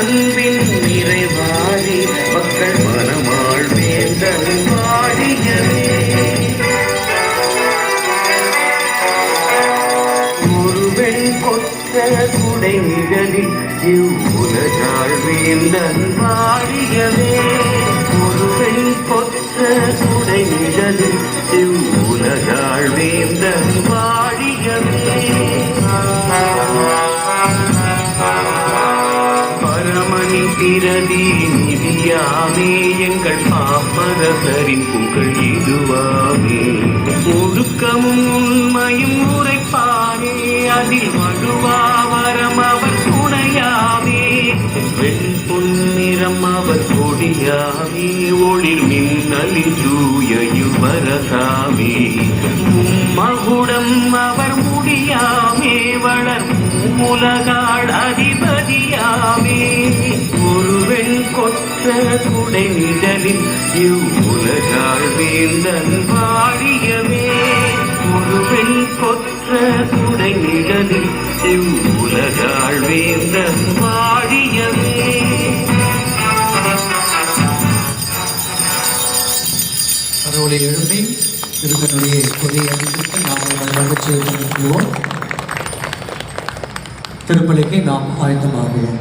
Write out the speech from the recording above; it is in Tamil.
அன்பின் நிறைவாடி மக்கள் மனமாள் வேந்தன் வாழியவே. ஒருவன் கொற்ற குடை நிழலில் இவ்வுலகாள் வேந்தன் வாழியவே. ஒருவன் கொற்ற குடை நிழலில் இவ்வுலகாள் வேந்தன் வாழியவே. பரமனின் பிரதி நிதியாமே எங்கள் பாப்பரசரின் புகழ் இதுவாமே. ஒழுக்கமும் உண்மையும் உரைப்பானே அதில் வழுவாவரம் அவர் துணையாமே. வெண் பொன்னிறம் அவர் கொடியாமே ஒளிர் மின்னலின் தூய யுவரசாமே. மும்மகுடம் அவர் முடியாமே வளர் உலகாள் அதிபதியாமே. ஒருவன் கொற்ற குடை நிழலில் இவ்வுலகாள் வேந்தன் வாழியவே. ஒருவன் கொற்ற குடை நிழலில் இவ்வுலகாள் வேந்தன் வாழியவே. கடவுளை எழுப்பி திருமனுடைய கொடியை அறிவித்து நாம் மகிழ்ச்சியை கொள்வோம். திருப்பலிக்கு நாம் ஆயத்தமாகுவோம்.